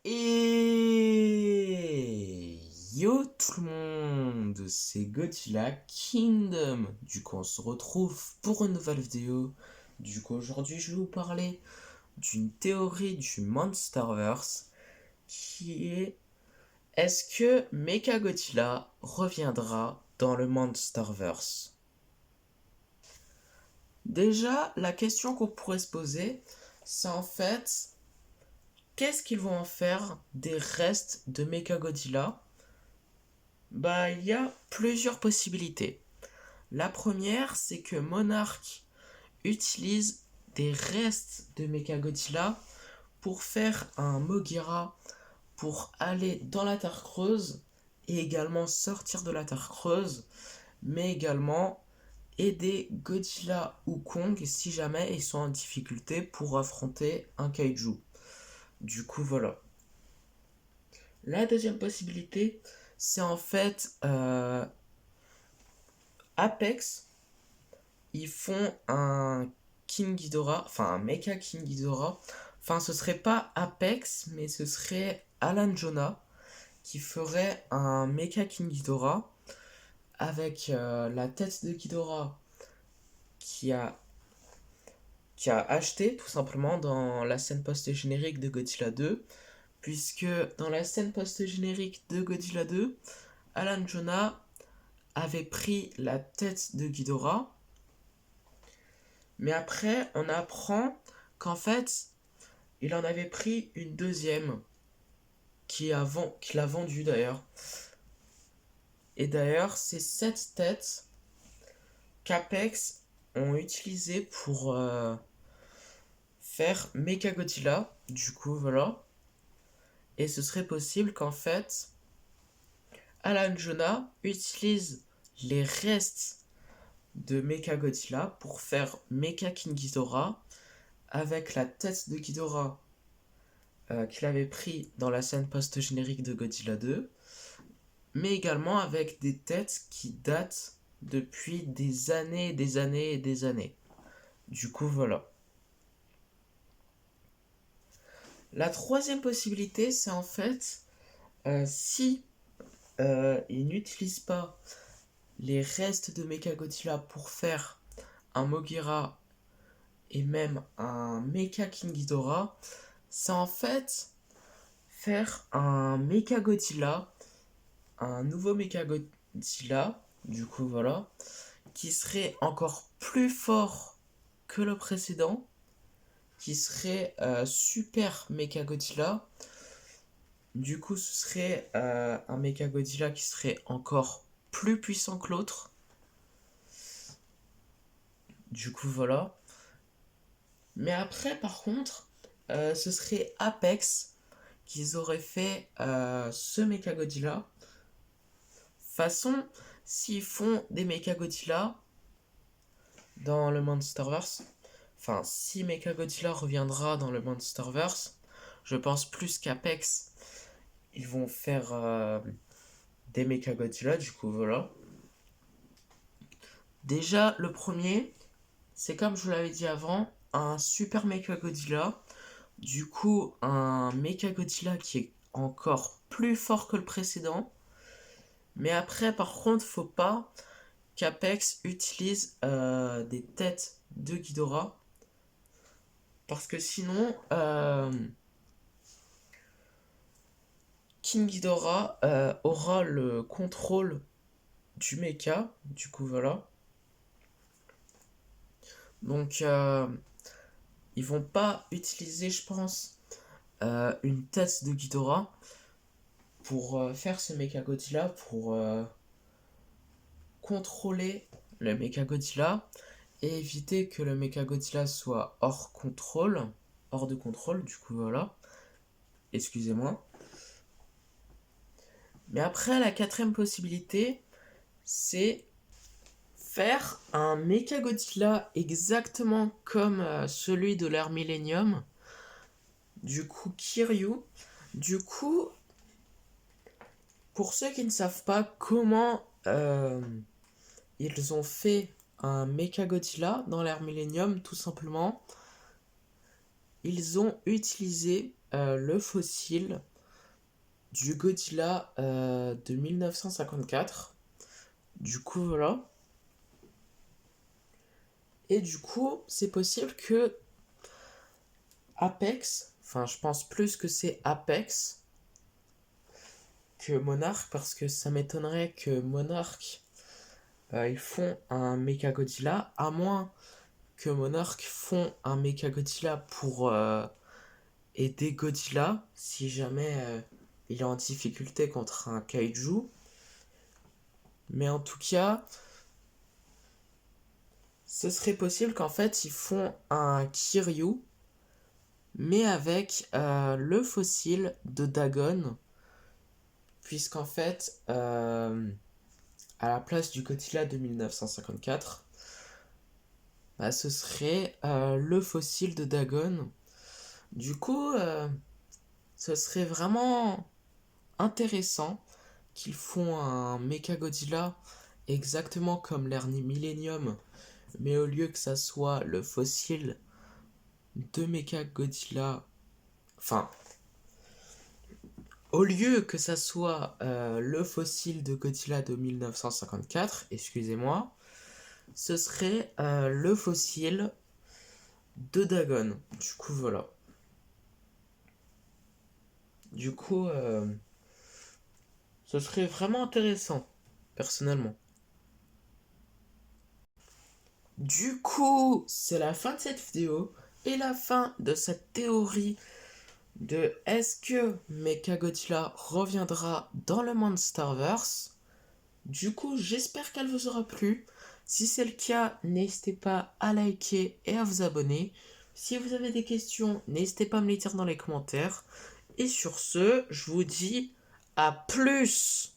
Et yo tout le monde, c'est Godzilla Kingdom. Du coup, on se retrouve pour une nouvelle vidéo. Du coup, aujourd'hui, je vais vous parler d'une théorie du Monsterverse qui est: est-ce que Mechagodzilla reviendra dans le Monsterverse? Déjà, la question qu'on pourrait se poser, c'est en fait: qu'est-ce qu'ils vont en faire des restes de Mechagodzilla? Bah, il y a plusieurs possibilités. La première, c'est que Monarch utilise des restes de Mechagodzilla pour faire un Mogira pour aller dans la Terre creuse et également sortir de la Terre creuse, mais également aider Godzilla ou Kong si jamais ils sont en difficulté pour affronter un kaiju. Du coup, voilà. La deuxième possibilité, c'est en fait Apex. Ils font un King Ghidorah, enfin un Mecha King Ghidorah. Enfin, ce serait pas Apex, mais ce serait Alan Jonah qui ferait un Mecha King Ghidorah avec la tête de Ghidorah qui a, qui a acheté tout simplement dans la scène post-générique de Godzilla 2. Puisque dans la scène post-générique de Godzilla 2, Alan Jonah avait pris la tête de Ghidorah, mais après on apprend qu'en fait il en avait pris une deuxième qu'il a vendue d'ailleurs. Et d'ailleurs c'est cette tête qu'Apex ont utilisé pour faire Mechagodzilla. Du coup voilà. Et ce serait possible qu'en fait Alan Jonah utilise les restes de Mechagodzilla pour faire Mecha King Ghidorah avec la tête de Ghidorah qu'il avait pris dans la scène post-générique de Godzilla 2, mais également avec des têtes qui datent depuis des années et des années et des années. Du coup, voilà. La troisième possibilité, c'est en fait si ils n'utilisent pas les restes de Mechagodzilla pour faire un Mogira et même un Mecha King Ghidorah, c'est en fait faire un Mechagodzilla, un nouveau Mechagodzilla, du coup voilà, qui serait encore plus fort que le précédent, qui serait Super Mechagodzilla. Du coup, ce serait un Mechagodzilla qui serait encore plus puissant que l'autre. Du coup, voilà. Mais après, par contre, ce serait Apex qu'ils auraient fait ce Mechagodzilla. Façon, s'ils font des Mechagodzilla dans le Monsterverse, enfin, si Mechagodzilla reviendra dans le Monsterverse, je pense plus qu'Apex, ils vont faire des Mechagodzilla, du coup, voilà. Déjà, le premier, c'est comme je vous l'avais dit avant, un Super Mechagodzilla. Du coup, un Mechagodzilla qui est encore plus fort que le précédent. Mais après, par contre, faut pas qu'Apex utilise des têtes de Ghidorah. Parce que sinon, King Ghidorah aura le contrôle du mecha. Du coup, voilà. Donc, ils vont pas utiliser, je pense, une tête de Ghidorah pour faire ce Mechagodzilla, pour contrôler le Mechagodzilla et éviter que le Mechagodzilla soit hors de contrôle, du coup voilà, excusez-moi. Mais après, la quatrième possibilité, c'est faire un Mechagodzilla exactement comme celui de l'ère Millennium, du coup Kiryu. Du coup, pour ceux qui ne savent pas comment ils ont fait un Mechagodzilla dans l'ère Millennium, tout simplement, ils ont utilisé le fossile du Godzilla de 1954. Du coup, voilà. Et du coup, c'est possible que Apex, enfin, je pense plus que c'est Apex que Monarch, parce que ça m'étonnerait que Monarch ils font un Mecha Godzilla, à moins que Monarch font un Mecha Godzilla pour aider Godzilla si jamais il est en difficulté contre un kaiju. Mais en tout cas, ce serait possible qu'en fait ils font un Kiryu, mais avec le fossile de Dagon, puisqu'en fait, à la place du Godzilla de 1954, bah, ce serait le fossile de Dagon. Du coup, ce serait vraiment intéressant qu'ils font un Mechagodzilla exactement comme l'ère Millennium, mais au lieu que ça soit le fossile de Mechagodzilla, enfin, au lieu que ça soit le fossile de Godzilla de 1954, excusez-moi, ce serait le fossile de Dagon. Du coup, voilà. Du coup, ce serait vraiment intéressant, personnellement. Du coup, c'est la fin de cette vidéo et la fin de cette théorie de est-ce que Mechagodzilla reviendra dans le Monsterverse. Du coup, j'espère qu'elle vous aura plu. Si c'est le cas, n'hésitez pas à liker et à vous abonner. Si vous avez des questions, n'hésitez pas à me les dire dans les commentaires. Et sur ce, je vous dis à plus!